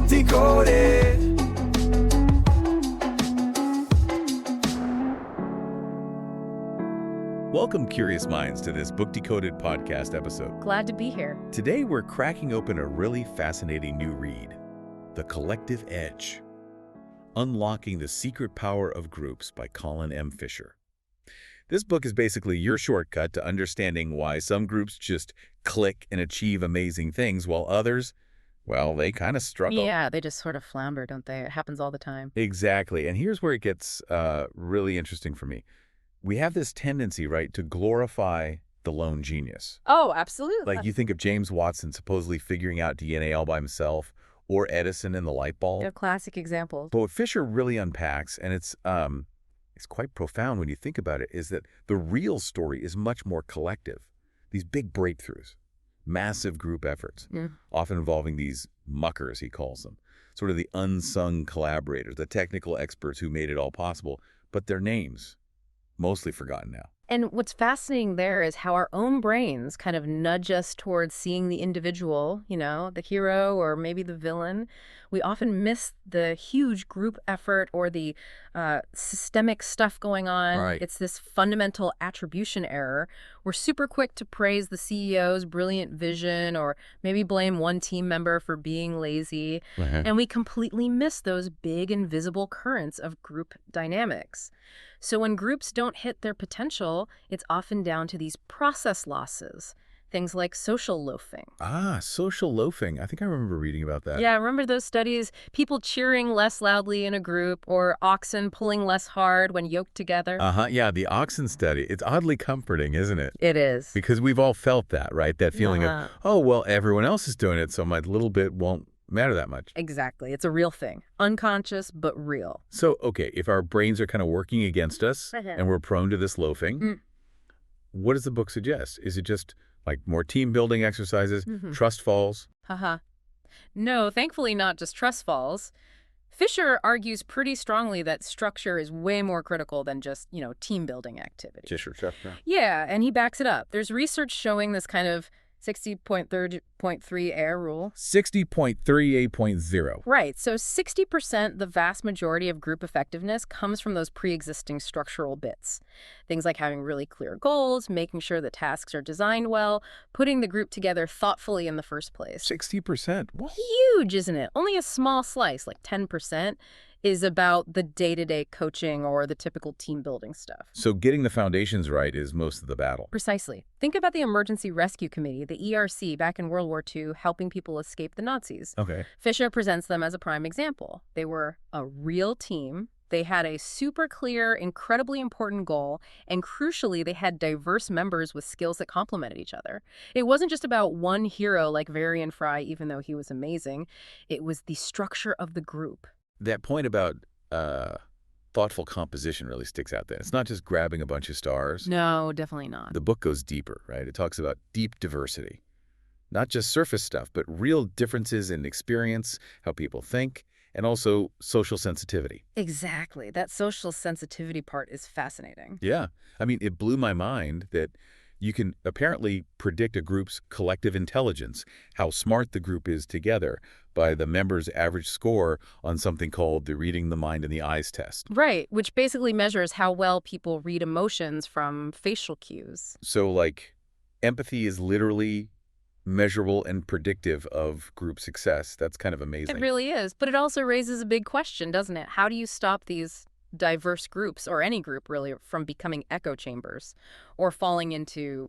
Decoded. Welcome, curious minds, to this Book Decoded podcast episode. Glad to be here. Today, we're cracking open a really fascinating new read, The Collective Edge, Unlocking the Secret Power of Groups by Colin M. Fisher. This book is basically your shortcut to understanding why some groups just click and achieve amazing things, while others, well, they kind of struggle. Yeah, they just sort of flounder, don't they? It happens all the time. Exactly. And here's where it gets really interesting for me. We have this tendency, right, to glorify the lone genius. Oh, absolutely. Like you think of James Watson supposedly figuring out DNA all by himself, or Edison and the light bulb. They're classic examples. But what Fisher really unpacks, and it's quite profound when you think about it, is that the real story is much more collective. These big breakthroughs, massive group efforts, often involving these muckers, he calls them, sort of the unsung collaborators, the technical experts who made it all possible, but their names, mostly forgotten now. And what's fascinating there is how our own brains kind of nudge us towards seeing the individual, the hero or maybe the villain. We often miss the huge group effort or the systemic stuff going on. Right. It's this fundamental attribution error. We're super quick to praise the CEO's brilliant vision or maybe blame one team member for being lazy. And we completely miss those big invisible currents of group dynamics. So when groups don't hit their potential, it's often down to these process losses, things like social loafing. Ah, social loafing. I think I remember reading about that. Yeah, remember those studies? People cheering less loudly in a group or oxen pulling less hard when yoked together. Yeah, the oxen study. It's oddly comforting, isn't it? It is. Because we've all felt that, right? That feeling of, oh, well, everyone else is doing it, so my little bit won't matter that much. Exactly. It's a real thing. Unconscious, but real. So, okay, if our brains are kind of working against us and we're prone to this loafing, what does the book suggest? Is it just like more team building exercises, trust falls? No, thankfully not just trust falls. Fisher argues pretty strongly that structure is way more critical than just, team building activity. Just your structure. Yeah, and he backs it up. There's research showing this kind of 60.3 air rule. 60.38.0. Right. So 60%, the vast majority of group effectiveness comes from those pre-existing structural bits. Things like having really clear goals, making sure the tasks are designed well, putting the group together thoughtfully in the first place. 60%? What? Huge, isn't it? Only a small slice, like 10%, is about the day-to-day coaching or the typical team building stuff. So getting the foundations right is most of the battle. Precisely. Think about the Emergency Rescue Committee, the ERC, back in World War II, helping people escape the Nazis. Okay. Fisher presents them as a prime example. They were a real team. They had a super clear, incredibly important goal, and crucially, they had diverse members with skills that complemented each other. It wasn't just about one hero like Varian Fry, even though he was amazing. It was the structure of the group. That point about thoughtful composition really sticks out there. It's not just grabbing a bunch of stars. No, definitely not. The book goes deeper, right? It talks about deep diversity. Not just surface stuff, but real differences in experience, how people think, and also social sensitivity. Exactly. That social sensitivity part is fascinating. Yeah. I mean, it blew my mind that you can apparently predict a group's collective intelligence, how smart the group is together, by the members' average score on something called the Reading the Mind and the Eyes test. Right, which basically measures how well people read emotions from facial cues. So, like, empathy is literally measurable and predictive of group success. That's kind of amazing. It really is. But it also raises a big question, doesn't it? How do you stop these diverse groups, or any group really, from becoming echo chambers or falling into,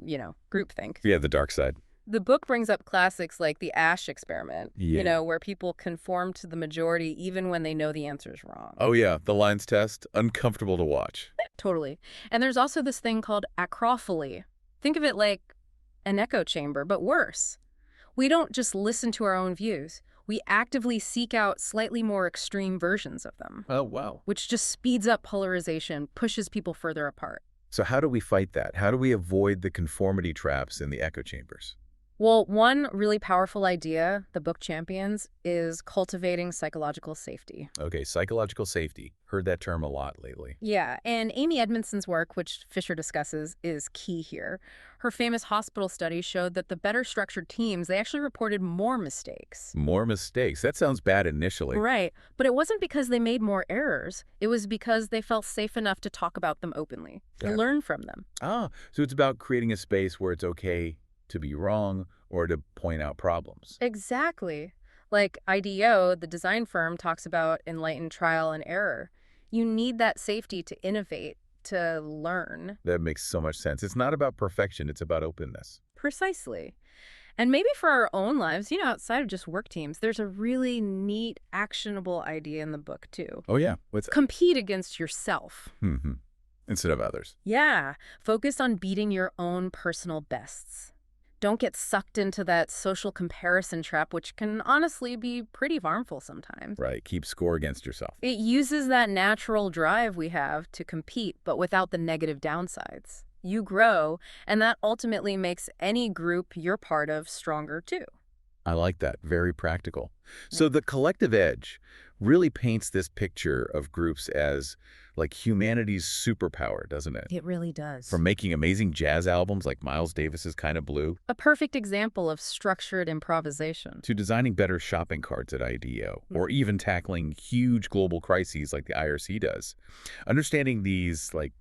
groupthink? Yeah, the dark side. The book brings up classics like the Asch experiment, where people conform to the majority even when they know the answer is wrong. Oh, yeah, the lines test, uncomfortable to watch. Totally. And there's also this thing called acropholy. Think of it like an echo chamber, but worse. We don't just listen to our own views. We actively seek out slightly more extreme versions of them. Oh, wow. Which just speeds up polarization, pushes people further apart. So how do we fight that? How do we avoid the conformity traps in the echo chambers? Well, one really powerful idea the book champions is cultivating psychological safety. Okay, psychological safety. Heard that term a lot lately. Yeah, and Amy Edmondson's work, which Fisher discusses, is key here. Her famous hospital study showed that the better structured teams, they actually reported more mistakes. More mistakes. That sounds bad initially. Right, but it wasn't because they made more errors. It was because they felt safe enough to talk about them openly, to learn from them. So it's about creating a space where it's okay to be wrong or to point out problems. Exactly. Like IDEO, the design firm, talks about enlightened trial and error. You need that safety to innovate, to learn. That makes so much sense. It's not about perfection, it's about openness. Precisely. And maybe for our own lives, outside of just work teams, there's a really neat, actionable idea in the book, too. Oh, yeah. What's Compete against yourself. instead of others. Yeah. Focus on beating your own personal bests. Don't get sucked into that social comparison trap, which can honestly be pretty harmful sometimes. Right. Keep score against yourself. It uses that natural drive we have to compete, but without the negative downsides. You grow, and that ultimately makes any group you're part of stronger too. I like that. Very practical. So the collective edge really paints this picture of groups as like humanity's superpower, doesn't it? It really does. From making amazing jazz albums like Miles Davis's Kind of Blue A perfect example of structured improvisation. to designing better shopping carts at IDEO, or even tackling huge global crises like the IRC does. Understanding these like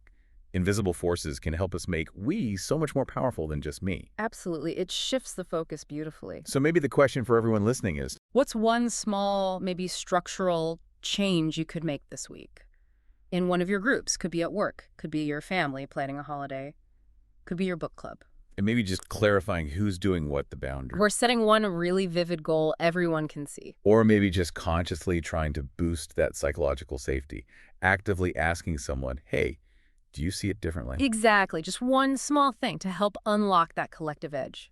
invisible forces can help us make we so much more powerful than just me. Absolutely. It shifts the focus beautifully. So maybe the question for everyone listening is, What's one small, maybe structural change you could make this week? In one of your groups. Could be at work. Could be your family planning a holiday. Could be your book club. and maybe just clarifying who's doing what the boundary. We're setting one really vivid goal everyone can see. Or maybe just consciously trying to boost that psychological safety, actively asking someone, hey, do you see it differently? Exactly. Just one small thing to help unlock that collective edge.